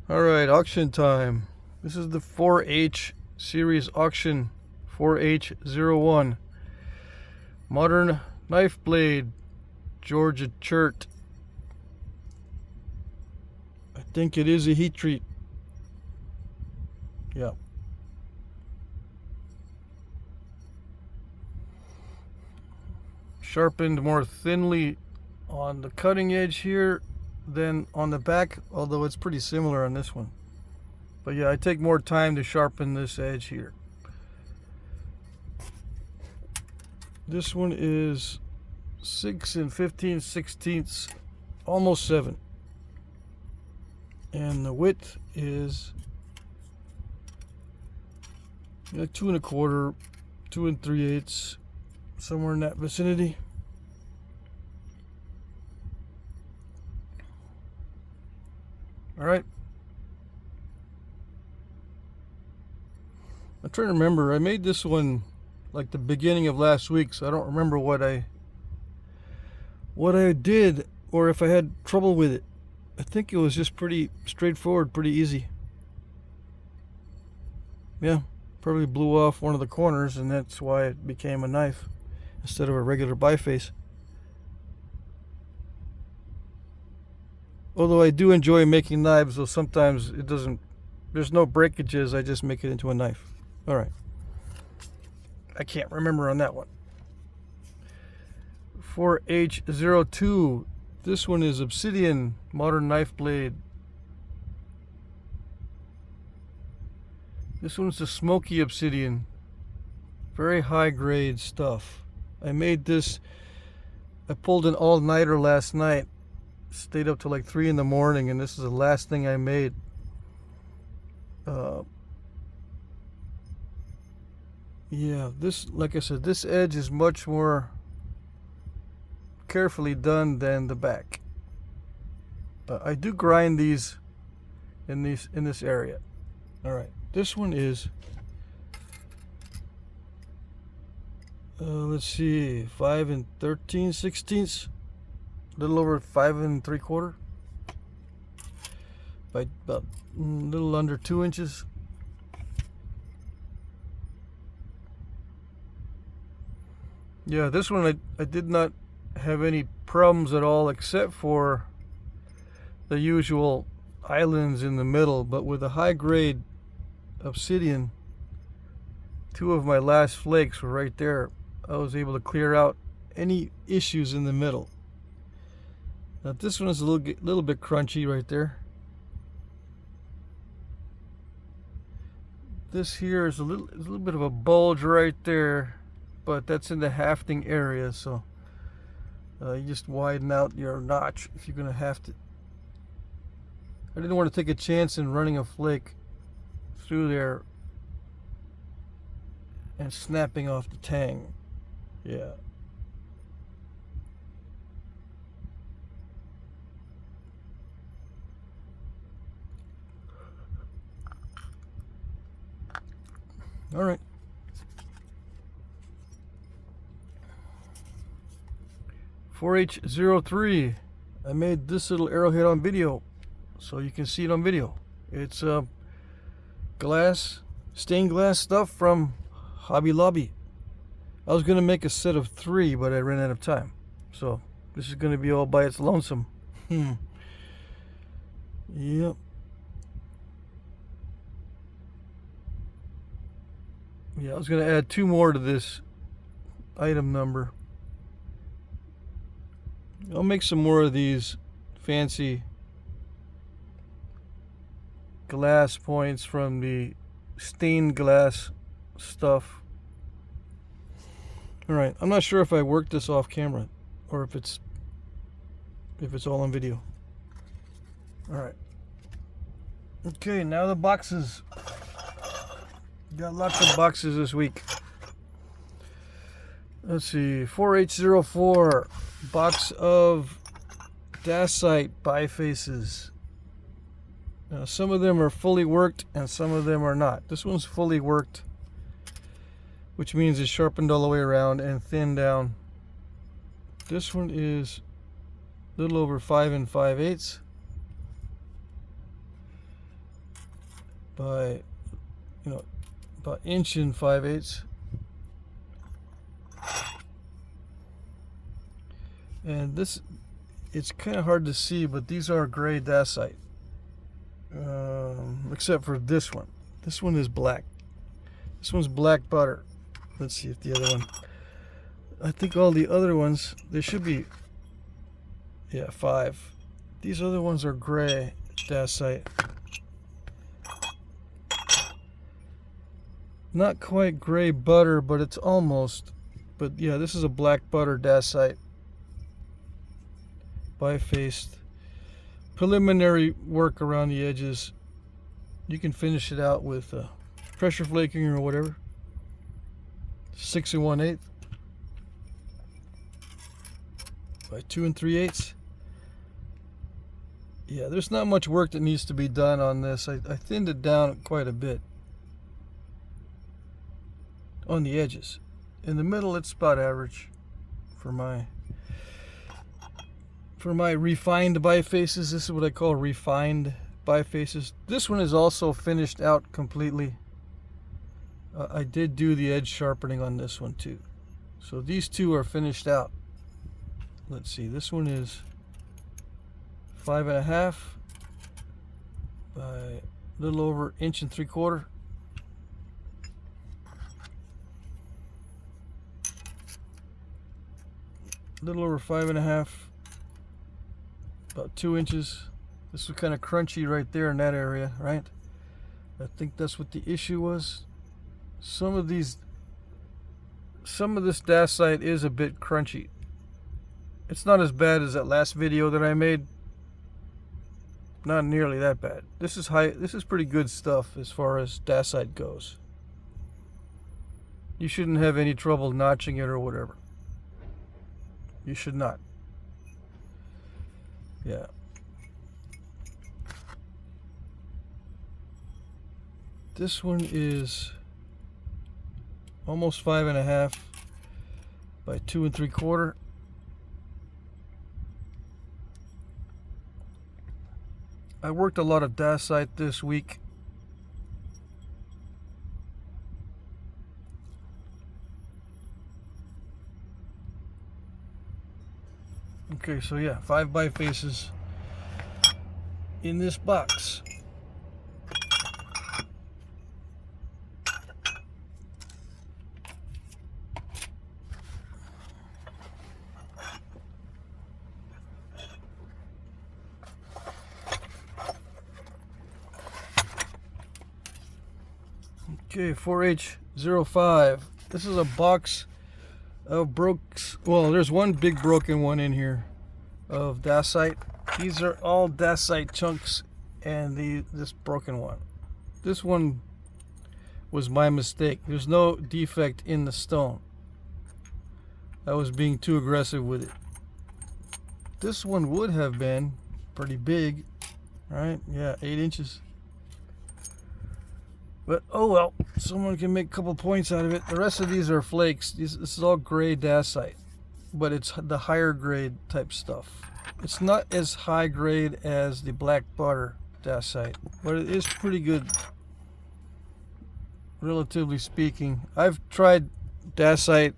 Alright, auction time. This is the 4H series auction, 4H01. Modern knife blade, Georgia chert. I think it is a heat treat. Yeah. Sharpened more thinly on the cutting edge here than on the back, although it's pretty similar on this one. But yeah, I take more time to sharpen this edge here. This one is 6 15/16, almost 7. And the width is 2 1/4, 2 3/8, somewhere in that vicinity. All right. I'm trying to remember. I made this one like the beginning of last week, so I don't remember what I did or if I had trouble with it. I think it was just pretty straightforward, pretty easy. Yeah, probably blew off one of the corners, and that's why it became a knife instead of a regular biface. Although I do enjoy making knives, though sometimes it doesn't, there's no breakages, I just make it into a knife. Alright. I can't remember on that one. 4H02. This one is obsidian, modern knife blade. This one's the smoky obsidian. Very high grade stuff. I made this, I pulled an all-nighter last night. Stayed up till like 3 in the morning, and this is the last thing I made. Yeah, this, like I said, this edge is much more carefully done than the back. I do grind these in this area. All right, this one is let's see, 5 13/16, a little over 5 3/4, by about a little under 2 inches. Yeah, this one I did not have any problems at all, except for the usual islands in the middle. But with a high grade obsidian, 2 of my last flakes were right there. I was able to clear out any issues in the middle. Now this one is a little bit crunchy right there. This here is a little bit of a bulge right there, but that's in the hafting area, so you just widen out your notch if you're gonna haft it. I didn't want to take a chance in running a flake through there and snapping off the tang. Yeah. All right. .4H03. I made this little arrowhead on video, so you can see it on video. It's glass, stained glass stuff from Hobby Lobby. I was gonna make a set of 3, but I ran out of time, so this is gonna be all by its lonesome. Yep. Yeah, I was gonna add 2 more to this item number. I'll make some more of these fancy glass points from the stained glass stuff. Alright, I'm not sure if I worked this off camera or if it's all on video. Alright. Okay, now the boxes. Got lots of boxes this week. Let's see, 4H04, box of Dacite bifaces. Now, some of them are fully worked and some of them are not. This one's fully worked, which means it's sharpened all the way around and thinned down. This one is a little over 5 5/8. by, about 1 5/8. And this, it's kind of hard to see, but these are gray Dacite. Except for this one. This one is black. This one's black butter. Let's see if the other one. I think all the other ones, there should be, yeah, 5. These other ones are gray Dacite. Not quite gray butter, but it's almost. But yeah, this is a black butter Dacite. Bifaced. Preliminary work around the edges. You can finish it out with pressure flaking or whatever. 6 1/8 by 2 3/8. Yeah, there's not much work that needs to be done on this. I thinned it down quite a bit on the edges. In the middle, it's about average for my refined bifaces. This is what I call refined bifaces. This one is also finished out completely. I did do the edge sharpening on this one too. So these two are finished out. Let's see, this one is 5 1/2 by a little over 1 3/4. A little over 5 1/2, about 2 inches. This was kind of crunchy right there in that area, right? I think that's what the issue was. Some of this Dacite is a bit crunchy. It's not as bad as that last video that I made. Not nearly that bad. This is pretty good stuff as far as Dacite goes. You shouldn't have any trouble notching it or whatever. You should not. Yeah. This one is almost 5 1/2 by 2 3/4. I worked a lot of Dacite this week. Okay, so yeah, 5 bifaces in this box. Okay, 4H05. This is a box of well, there's one big broken one in here of Dacite. These are all Dacite chunks and this broken one. This one was my mistake. There's no defect in the stone. I was being too aggressive with it. This one would have been pretty big, right? Yeah, 8 inches. But oh well, someone can make a couple points out of it. The rest of these are flakes. This is all gray Dacite, but it's the higher grade type stuff. It's not as high grade as the black butter Dacite, but it is pretty good, relatively speaking. I've tried Dacite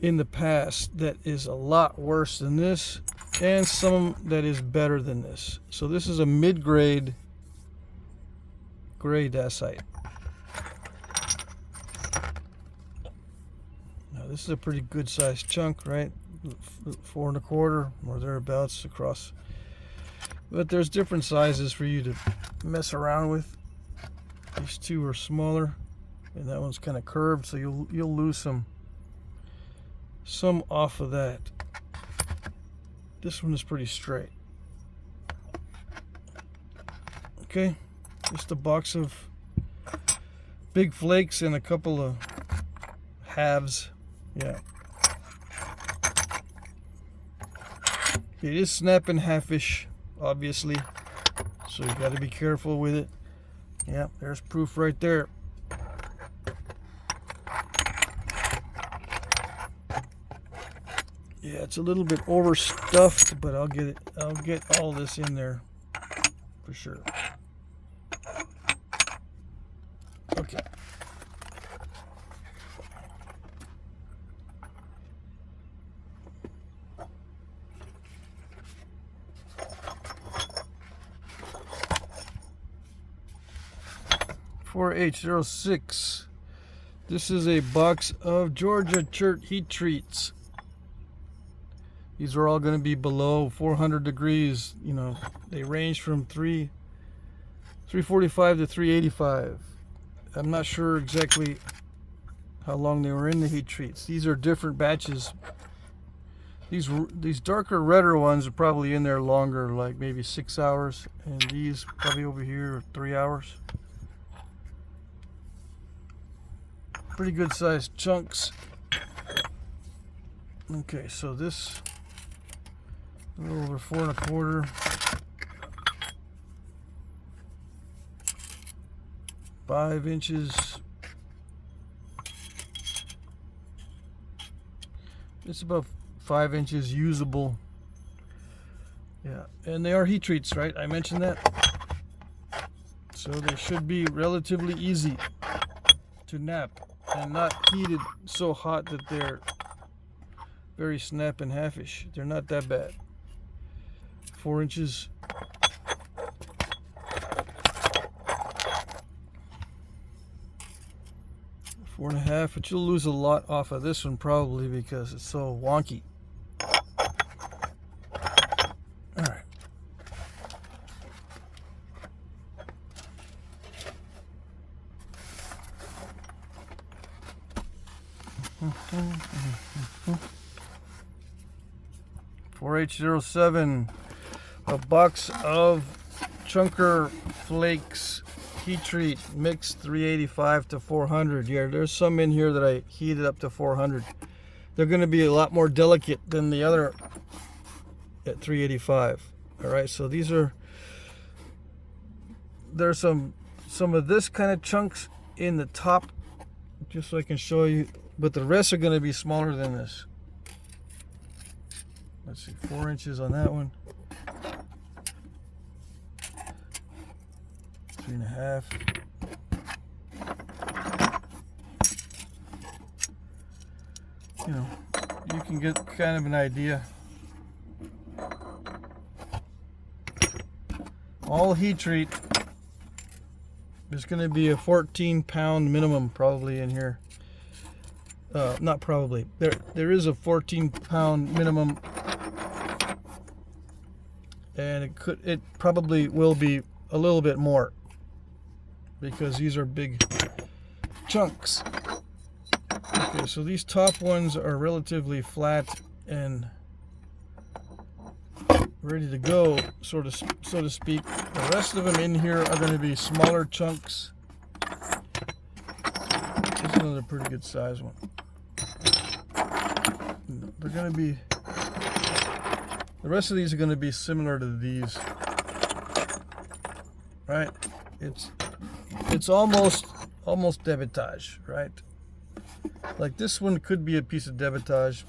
in the past that is a lot worse than this, and some that is better than this. So this is a mid-grade gray Dacite. Now this is a pretty good sized chunk, right? 4 1/4 or thereabouts across. But there's different sizes for you to mess around with. These two are smaller, and that one's kind of curved, so you'll lose some off of that. This one is pretty straight. Okay, just a box of big flakes and a couple of halves. Yeah. It is snapping halfish, obviously, so you got to be careful with it. Yeah, there's proof right there. Yeah, it's a little bit overstuffed, but I'll get all this in there for sure. Okay. H06. This is a box of Georgia chert heat treats. These are all going to be below 400 degrees. You know, they range from 345 to 385. I'm not sure exactly how long they were in the heat treats. These are different batches. These darker redder ones are probably in there longer, like maybe 6 hours, and these probably over here 3 hours. Pretty good sized chunks. Okay, so this a little over 4 1/4. 5 inches. It's about 5 inches usable. Yeah, and they are heat treats, right? I mentioned that. So they should be relatively easy to nap and not heated so hot that they're very snap and halfish. They're not that bad. 4 inches. 4 1/2, but you'll lose a lot off of this one probably because it's so wonky. All right. H07, a box of chunker flakes heat treat mixed 385 to 400. Yeah, there's some in here that I heated up to 400. They're going to be a lot more delicate than the other at 385. All right, so there's some of this kind of chunks in the top, just so I can show you, but the rest are going to be smaller than this. Let's see, 4 inches on that one. 3 1/2. You know, you can get kind of an idea. All heat treat. There's going to be a 14-pound minimum probably in here. Not probably. There is a 14-pound minimum, and it probably will be a little bit more because these are big chunks. Okay, so these top ones are relatively flat and ready to go, so to speak. The rest of them in here are going to be smaller chunks. This is another pretty good size one. They're going to be, the rest of these are going to be similar to these, right? It's almost debitage, right? Like this one could be a piece of debitage,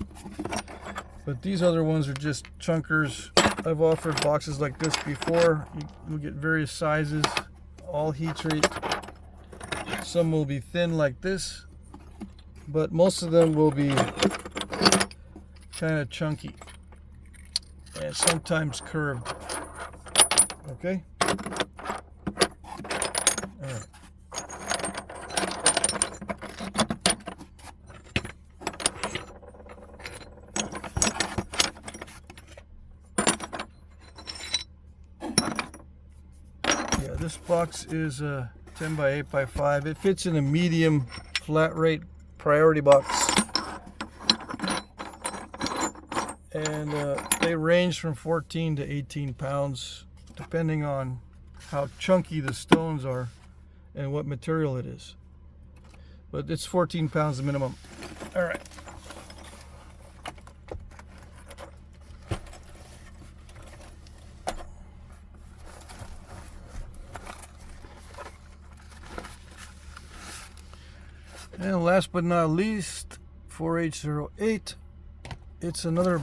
but these other ones are just chunkers. I've offered boxes like this before. You'll get various sizes, all heat treat. Some will be thin like this, but most of them will be kind of chunky and sometimes curved. Okay? All right. This box is a 10 by 8 by 5. It fits in a medium flat rate priority box, and they range from 14 to 18 pounds depending on how chunky the stones are and what material it is, but it's 14 pounds the minimum. All right. And last but not least, 4H08. It's another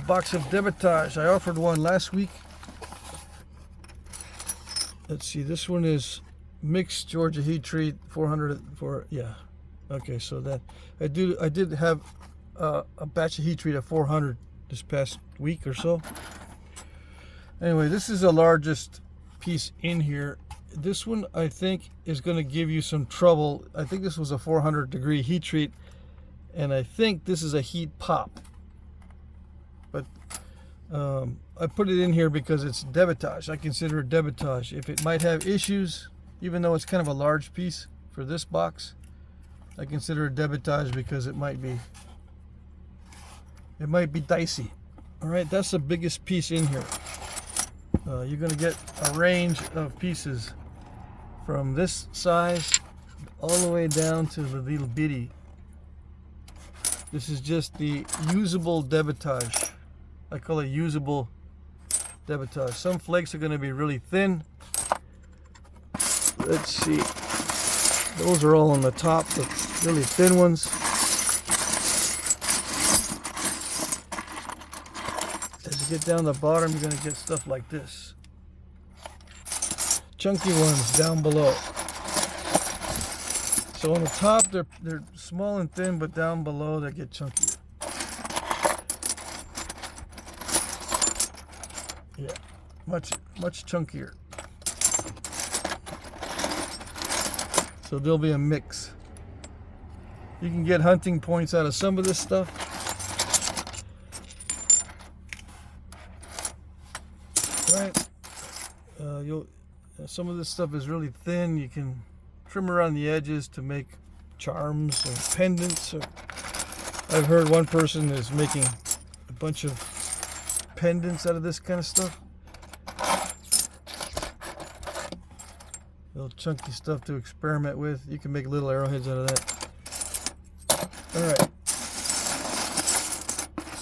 box of debitage. I offered one last week. Let's see, this one is mixed Georgia heat treat 400 for, yeah. Okay, so that I did have a batch of heat treat at 400 this past week or so. Anyway, this is the largest piece in here. This one I think is going to give you some trouble. I think this was a 400 degree heat treat, and I think this is a heat pop. But I put it in here because it's debitage. I consider it debitage. If it might have issues, even though it's kind of a large piece for this box, I consider it debitage because it might be dicey. All right, that's the biggest piece in here. You're going to get a range of pieces from this size all the way down to the little bitty. This is just the usable debitage. I call it usable debitage. Some flakes are going to be really thin. Let's see. Those are all on the top, the really thin ones. As you get down the bottom, you're going to get stuff like this. Chunky ones down below. So on the top, they're small and thin, but down below they get chunkier. Yeah, much chunkier. So there'll be a mix. You can get hunting points out of some of this stuff. Right. Some of this stuff is really thin. You can trim around the edges to make charms or pendants. I've heard one person is making a bunch of pendants out of this kind of stuff. Little chunky stuff to experiment with. You can make little arrowheads out of that. Alright.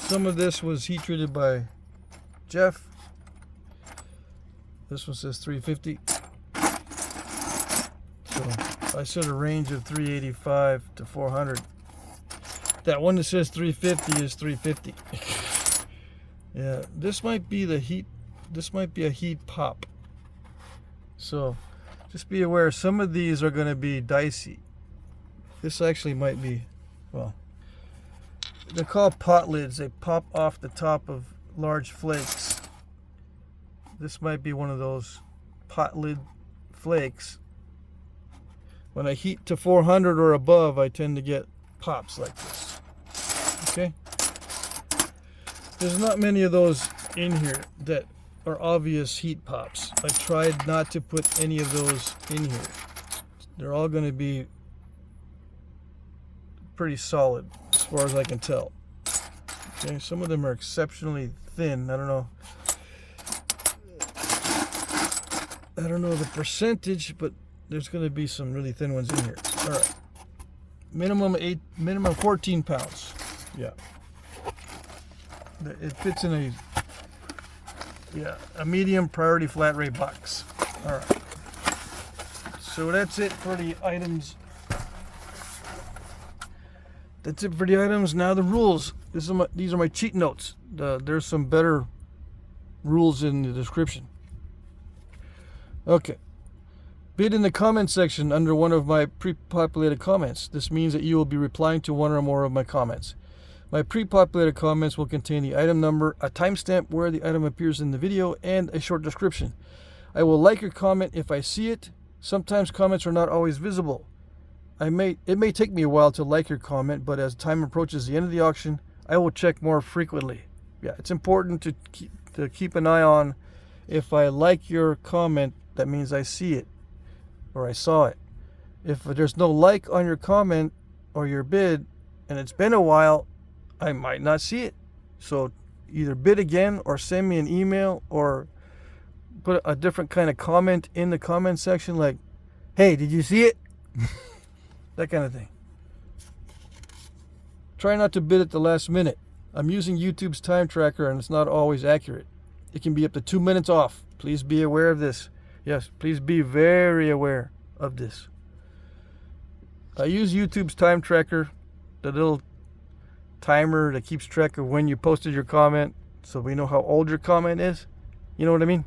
Some of this was heat treated by Jeff. This one says 350. So I set a range of 385 to 400. That one that says 350 is 350. Yeah, this might be the heat. This might be a heat pop. So just be aware, some of these are going to be dicey. This actually might be, well, they're called pot lids. They pop off the top of large flakes. This might be one of those pot lid flakes. When I heat to 400 or above, I tend to get pops like this. Okay? There's not many of those in here that are obvious heat pops. I tried not to put any of those in here. They're all going to be pretty solid as far as I can tell. Okay, some of them are exceptionally thin. I don't know the percentage, but there's going to be some really thin ones in here. All right, minimum 14 pounds. Yeah, it fits in a medium priority flat rate box. All right, so that's it for the items. That's it for the items. Now the rules. These are my cheat notes. There's some better rules in the description. Okay. Bid in the comment section under one of my pre-populated comments. This means that you will be replying to one or more of my comments. My pre-populated comments will contain the item number, a timestamp where the item appears in the video, and a short description. I will like your comment if I see it. Sometimes comments are not always visible. It may take me a while to like your comment, but as time approaches the end of the auction, I will check more frequently. Yeah, it's important to keep an eye on. If I like your comment, that means I see it or I saw it. If there's no like on your comment or your bid and it's been a while, I might not see it. So either bid again or send me an email or put a different kind of comment in the comment section, like, hey, did you see it? That kind of thing. Try not to bid at the last minute. I'm using YouTube's time tracker and it's not always accurate. It can be up to 2 minutes off. Please be aware of this. Yes, please be very aware of this. I use YouTube's time tracker, the little timer that keeps track of when you posted your comment, so we know how old your comment is. You know what I mean?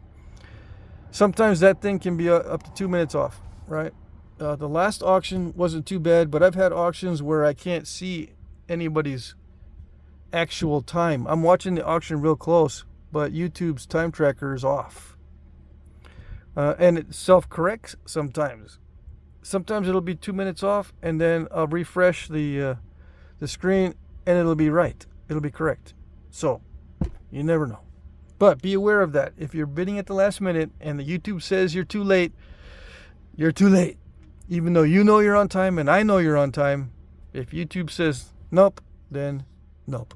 Sometimes that thing can be up to 2 minutes off. right? The last auction wasn't too bad, but I've had auctions where I can't see anybody's actual time. I'm watching the auction real close, but YouTube's time tracker is off. And it self-corrects sometimes. Sometimes it'll be 2 minutes off, and then I'll refresh the screen, and it'll be right. It'll be correct. So, you never know. But be aware of that. If you're bidding at the last minute and the YouTube says you're too late, you're too late. Even though you know you're on time and I know you're on time, if YouTube says nope, then nope.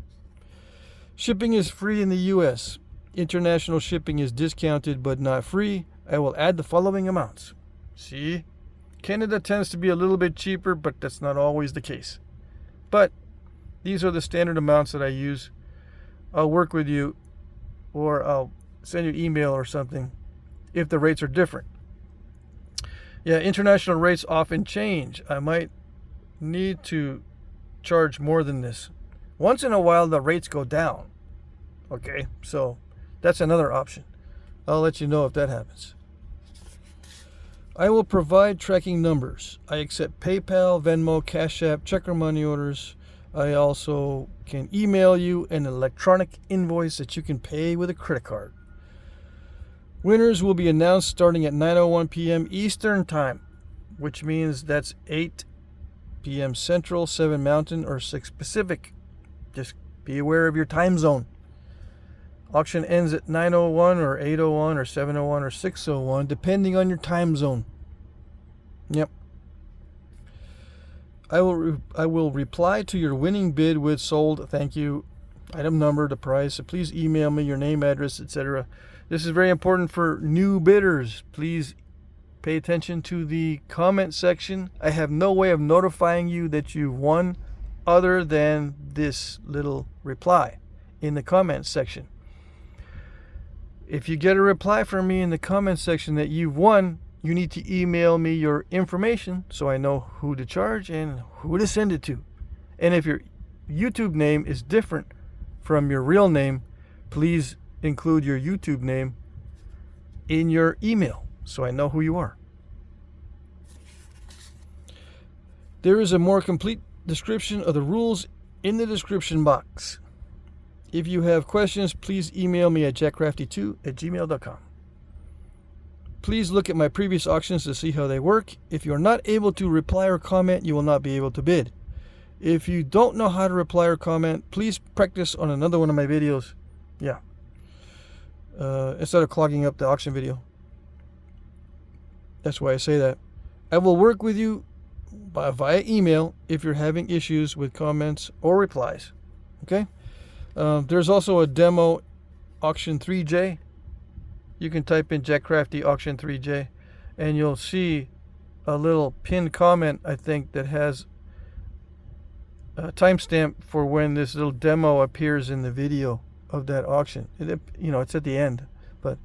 Shipping is free in the US. International shipping is discounted but not free. I will add the following amounts. See? Canada tends to be a little bit cheaper, but that's not always the case. But these are the standard amounts that I use. I'll work with you, or I'll send you an email or something if the rates are different. Yeah, international rates often change. I might need to charge more than this. Once in a while, the rates go down. Okay, so that's another option. I'll let you know if that happens. I will provide tracking numbers. I accept PayPal, Venmo, Cash App, check or money orders. I also can email you an electronic invoice that you can pay with a credit card. Winners will be announced starting at 9:01 p.m. Eastern Time, which means that's 8 p.m. Central, 7 Mountain, or 6 Pacific. Just be aware of your time zone. Auction ends at 9:01 or 8:01 or 7:01 or 6:01, depending on your time zone. Yep. I will reply to your winning bid with sold, thank you, item number, the price. So please email me your name, address, etc. This is very important for new bidders. Please pay attention to the comment section. I have no way of notifying you that you've won other than this little reply in the comment section. If you get a reply from me in the comment section that you've won, you need to email me your information so I know who to charge and who to send it to. And if your YouTube name is different from your real name, please include your YouTube name in your email so I know who you are. There is a more complete description of the rules in the description box. If you have questions, please email me at jackcrafty2@gmail.com. Please look at my previous auctions to see how they work. If you are not able to reply or comment, you will not be able to bid. If you don't know how to reply or comment, please practice on another one of my videos. Yeah. Instead of clogging up the auction video. That's why I say that. I will work with you via email if you're having issues with comments or replies. Okay? There's also a demo auction 3J. You can type in Jack Crafty auction 3J and you'll see a little pinned comment, I think, that has a timestamp for when this little demo appears in the video of that auction. It's at the end. But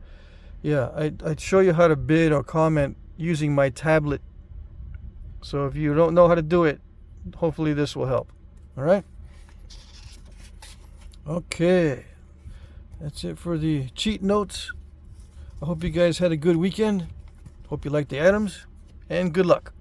yeah, I'd show you how to bid or comment using my tablet. So if you don't know how to do it, hopefully this will help. All right? Okay. That's it for the cheat notes. I hope you guys had a good weekend. Hope you liked the items, and good luck.